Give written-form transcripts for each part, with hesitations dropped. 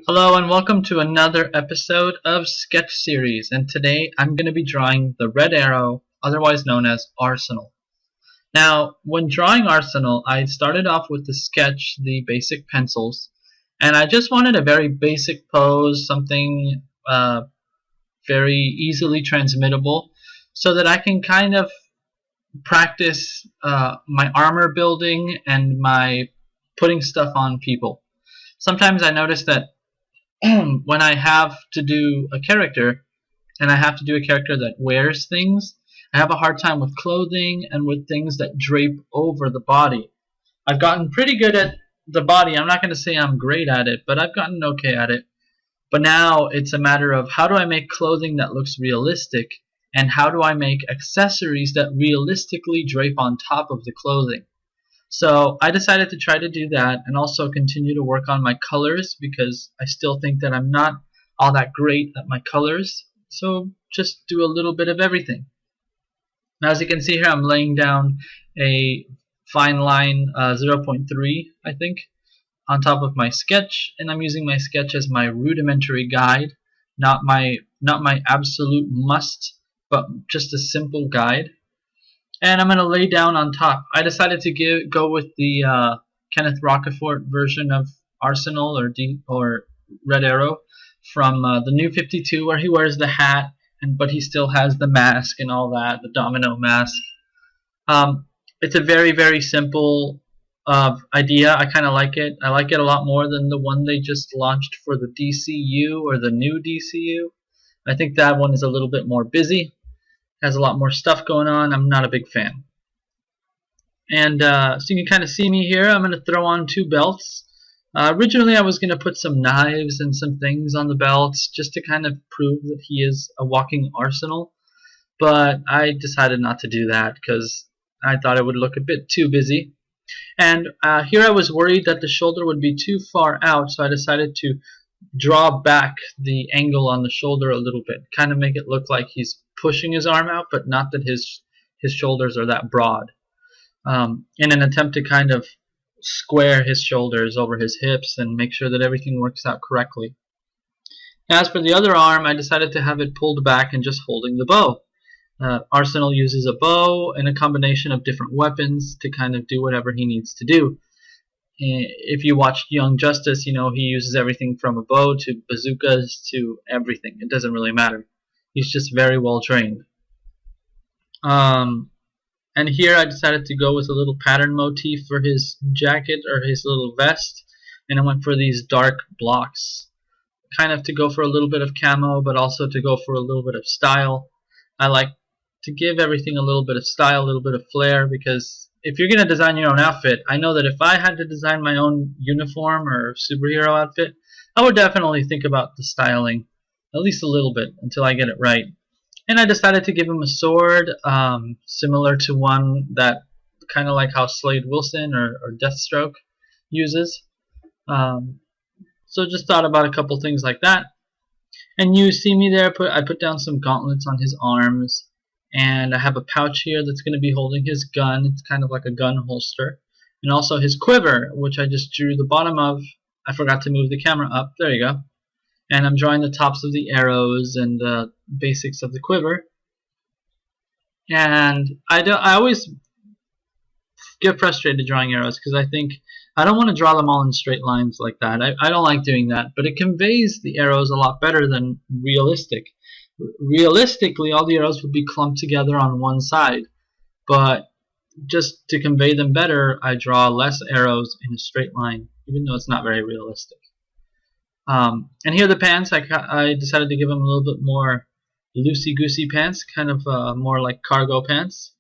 Hello and welcome to another episode of Sketch Series, and today I'm going to be drawing the Red Arrow, otherwise known as Arsenal. Now, when drawing Arsenal, I started off with the sketch, the basic pencils, and I just wanted a very basic pose, something very easily transmittable, so that I can kind of practice my armor building and my putting stuff on people. Sometimes I notice that when I have to do a character, and I have to do a character that wears things, I have a hard time with clothing and with things that drape over the body. I've gotten pretty good at the body. I'm not going to say I'm great at it, but I've gotten okay at it. But now it's a matter of how do I make clothing that looks realistic, and how do I make accessories that realistically drape on top of the clothing. So I decided to try to do that and also continue to work on my colors because I still think that I'm not all that great at my colors. So just do a little bit of everything. Now as you can see here, I'm laying down a fine line 0.3, I think, on top of my sketch, and I'm using my sketch as my rudimentary guide, not my absolute must, but just a simple guide. And I'm going to lay down on top. I decided to go with the Kenneth Rocafort version of Arsenal or Red Arrow from the New 52, where he wears the hat, but he still has the mask and all that, the domino mask. It's a very, very simple idea. I kind of like it. I like it a lot more than the one they just launched for the DCU or the new DCU. I think that one is a little bit more busy. Has a lot more stuff going on. I'm not a big fan. And so you can kind of see me here. I'm going to throw on two belts. Originally I was going to put some knives and some things on the belts just to kind of prove that he is a walking arsenal. But I decided not to do that because I thought it would look a bit too busy. And here I was worried that the shoulder would be too far out, so I decided to draw back the angle on the shoulder a little bit, kind of make it look like he's pushing his arm out, but not that his shoulders are that broad, in an attempt to kind of square his shoulders over his hips and make sure that everything works out correctly. As for the other arm, I decided to have it pulled back and just holding the bow. Arsenal uses a bow and a combination of different weapons to kind of do whatever he needs to do. If you watch Young Justice, you know he uses everything from a bow to bazookas to everything. It doesn't really matter. He's just very well trained. And here I decided to go with a little pattern motif for his jacket or his little vest, and I went for these dark blocks, kind of to go for a little bit of camo, but also to go for a little bit of style. I like to give everything a little bit of style, a little bit of flair, because if you're going to design your own outfit, I know that if I had to design my own uniform or superhero outfit, I would definitely think about the styling at least a little bit until I get it right. And I decided to give him a sword similar to one that kind of like how Slade Wilson or Deathstroke uses. So just thought about a couple things like that. And you see me there, I put down some gauntlets on his arms. And I have a pouch here that's going to be holding his gun. It's kind of like a gun holster. And also his quiver, which I just drew the bottom of. I forgot to move the camera up. There you go. And I'm drawing the tops of the arrows and the basics of the quiver. And I always get frustrated drawing arrows because I think I don't want to draw them all in straight lines like that. I don't like doing that. But it conveys the arrows a lot better than realistic. Realistically, all the arrows would be clumped together on one side, but just to convey them better, I draw less arrows in a straight line, even though it's not very realistic. And here are the pants. I decided to give them a little bit more loosey-goosey pants, kind of more like cargo pants,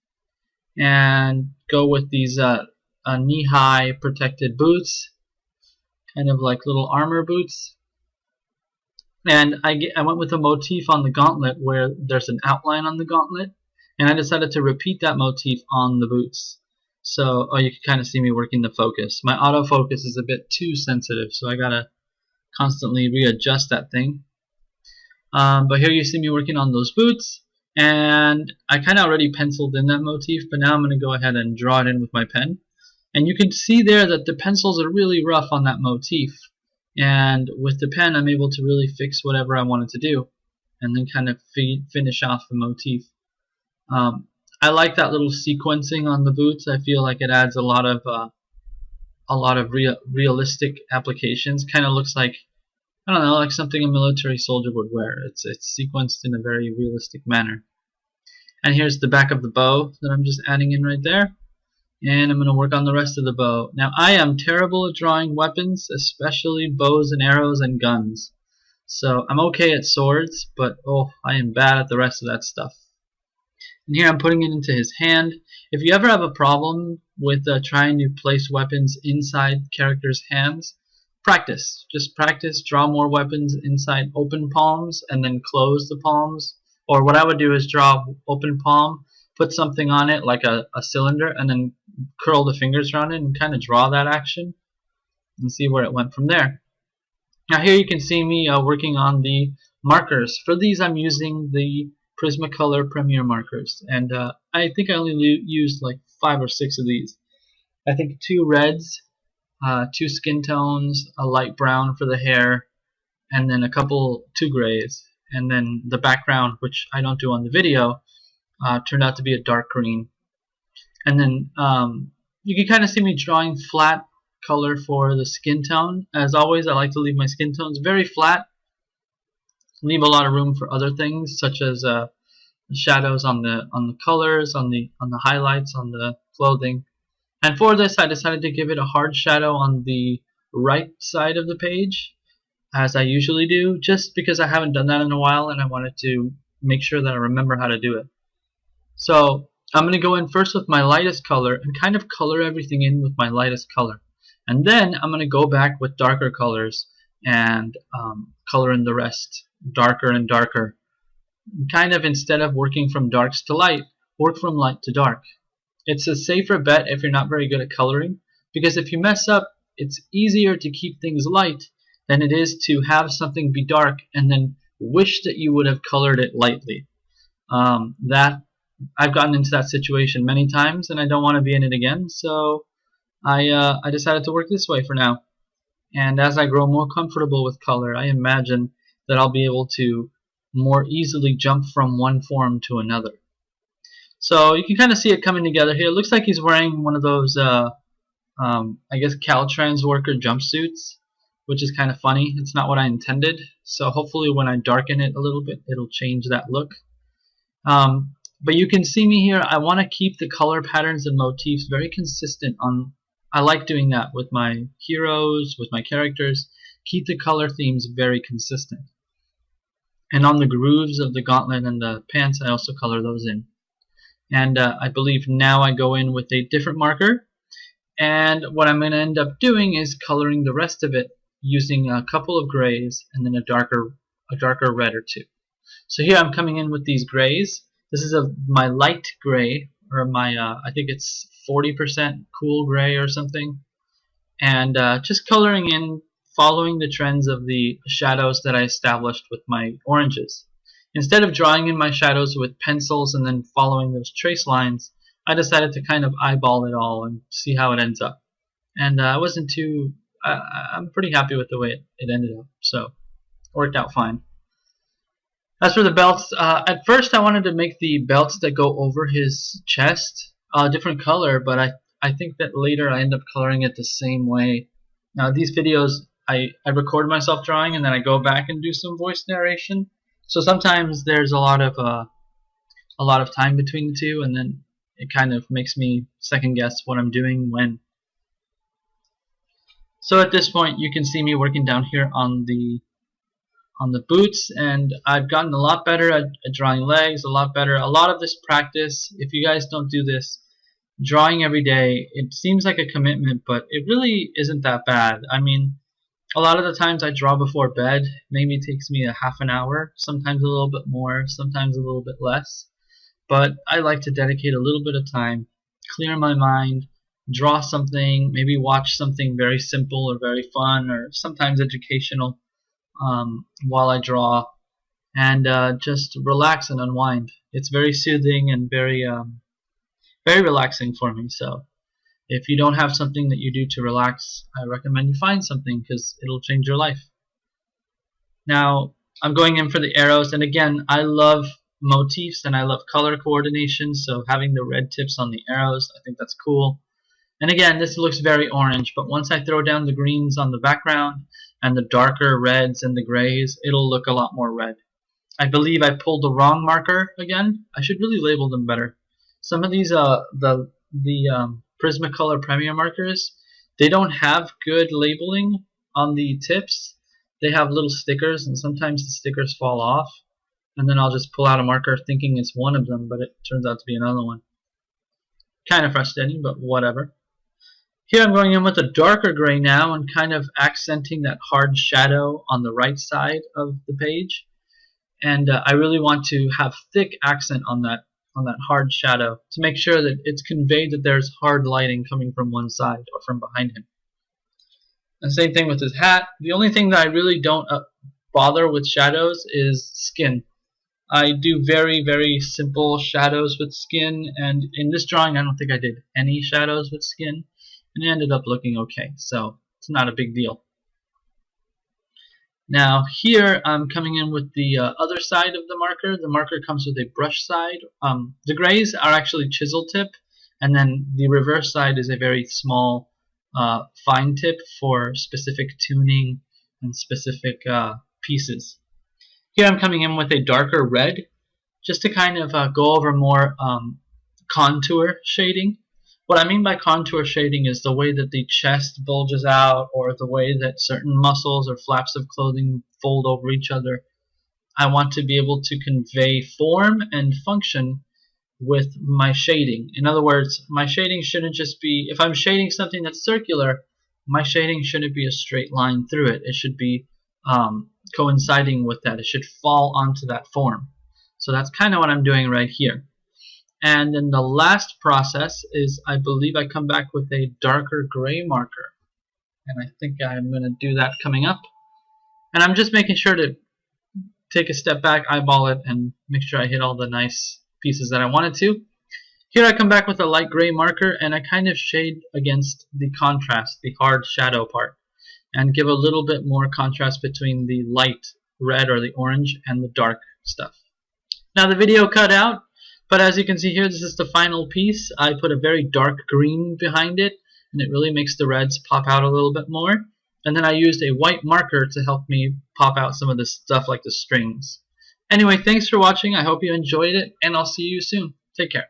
and go with these knee-high protected boots, kind of like little armor boots. And I went with a motif on the gauntlet where there's an outline on the gauntlet, and I decided to repeat that motif on the boots. So, you can kind of see me working the focus. My autofocus is a bit too sensitive, so I gotta constantly readjust that thing. But here you see me working on those boots, and I kind of already penciled in that motif, but now I'm going to go ahead and draw it in with my pen. And you can see there that the pencils are really rough on that motif. and with the pen I'm able to really fix whatever I wanted to do and then kind of finish off the motif. I like that little sequencing on the boots. I feel like it adds a lot of realistic applications. Kind of looks like, I don't know, like something a military soldier would wear. It's sequenced in a very realistic manner. And here's the back of the bow that I'm just adding in right there. And I'm going to work on the rest of the bow. Now I am terrible at drawing weapons, especially bows and arrows and guns. So I'm okay at swords, but oh, I am bad at the rest of that stuff. And here I'm putting it into his hand. If you ever have a problem with trying to place weapons inside characters' hands, practice. Just practice, draw more weapons inside open palms and then close the palms. Or what I would do is draw open palm, put something on it like a cylinder, and then curl the fingers around it and kind of draw that action and see where it went from there. Now here you can see me working on the markers. For these I'm using the Prismacolor Premier markers, and I think I only used like 5 or 6 of these. I think 2 reds, 2 skin tones, a light brown for the hair, and then 2 grays. And then the background, which I don't do on the video, turned out to be a dark green. And then you can kind of see me drawing flat color for the skin tone. As always, I like to leave my skin tones very flat, leave a lot of room for other things such as shadows on the colors, on the highlights, on the clothing. And for this, I decided to give it a hard shadow on the right side of the page, as I usually do, just because I haven't done that in a while and I wanted to make sure that I remember how to do it. So I'm going to go in first with my lightest color and kind of color everything in with my lightest color. And then I'm going to go back with darker colors and color in the rest darker and darker. Kind of, instead of working from darks to light, work from light to dark. It's a safer bet if you're not very good at coloring, because if you mess up, it's easier to keep things light than it is to have something be dark and then wish that you would have colored it lightly. That I've gotten into that situation many times, and I don't want to be in it again. So I decided to work this way for now. And as I grow more comfortable with color, I imagine that I'll be able to more easily jump from one form to another. So you can kind of see it coming together here. It looks like he's wearing one of those, I guess, Caltrans worker jumpsuits, which is kind of funny. It's not what I intended. So hopefully when I darken it a little bit, it'll change that look. But you can see me here. I want to keep the color patterns and motifs very consistent. I like doing that with my heroes, with my characters. Keep the color themes very consistent. And on the grooves of the gauntlet and the pants, I also color those in. And I believe now I go in with a different marker. And what I'm going to end up doing is coloring the rest of it using a couple of grays and then a darker red or 2. So here I'm coming in with these grays. This is my light gray, or my I think it's 40% cool gray or something. And just coloring in, following the trends of the shadows that I established with my oranges. Instead of drawing in my shadows with pencils and then following those trace lines, I decided to kind of eyeball it all and see how it ends up. And I wasn't too, I'm pretty happy with the way it ended up, so it worked out fine. As for the belts, at first I wanted to make the belts that go over his chest a different color, but I think that later I end up coloring it the same way. Now these videos, I record myself drawing and then I go back and do some voice narration. So sometimes there's a lot of time between the two, and then it kind of makes me second guess what I'm doing when. So at this point you can see me working down here on the boots, and I've gotten a lot better at drawing legs, a lot better. A lot of this practice, if you guys don't do this, drawing every day, it seems like a commitment, but it really isn't that bad. I mean, a lot of the times I draw before bed. Maybe it takes me a half an hour, sometimes a little bit more, sometimes a little bit less. But I like to dedicate a little bit of time, clear my mind, draw something, maybe watch something very simple or very fun or sometimes educational while I draw, and just relax and unwind. It's very soothing and very relaxing for me. So If you don't have something that you do to relax, I recommend you find something because it'll change your life. Now, I'm going in for the arrows, and again, I love motifs and I love color coordination, so having the red tips on the arrows, I think that's cool. And again, this looks very orange, but once I throw down the greens on the background and the darker reds and the grays, it'll look a lot more red. I believe I pulled the wrong marker again. I should really label them better. Some of these, the Prismacolor Premier markers, they don't have good labeling on the tips. They have little stickers, and sometimes the stickers fall off. And then I'll just pull out a marker thinking it's one of them, but it turns out to be another one. Kind of frustrating, but whatever. Here I'm going in with a darker gray now and kind of accenting that hard shadow on the right side of the page. And I really want to have thick accent on that hard shadow to make sure that it's conveyed that there's hard lighting coming from one side or from behind him. And same thing with his hat. The only thing that I really don't bother with shadows is skin. I do very, very simple shadows with skin, and in this drawing I don't think I did any shadows with skin, and it ended up looking okay, so it's not a big deal. Now here I'm coming in with the other side of the marker. The marker comes with a brush side. The grays are actually chisel tip, and then the reverse side is a very small fine tip for specific tuning and specific pieces. Here I'm coming in with a darker red just to kind of go over more contour shading. What I mean by contour shading is the way that the chest bulges out, or the way that certain muscles or flaps of clothing fold over each other. I want to be able to convey form and function with my shading. In other words, my shading shouldn't just be, if I'm shading something that's circular, my shading shouldn't be a straight line through it. It should be coinciding with that. It should fall onto that form. So that's kind of what I'm doing right here. And then the last process is, I believe I come back with a darker gray marker. And I think I'm going to do that coming up. And I'm just making sure to take a step back, eyeball it, and make sure I hit all the nice pieces that I wanted to. Here I come back with a light gray marker, and I kind of shade against the contrast, the hard shadow part, and give a little bit more contrast between the light red or the orange and the dark stuff. Now the video cut out, but as you can see here, this is the final piece. I put a very dark green behind it, and it really makes the reds pop out a little bit more. And then I used a white marker to help me pop out some of this stuff like the strings. Anyway, thanks for watching. I hope you enjoyed it, and I'll see you soon. Take care.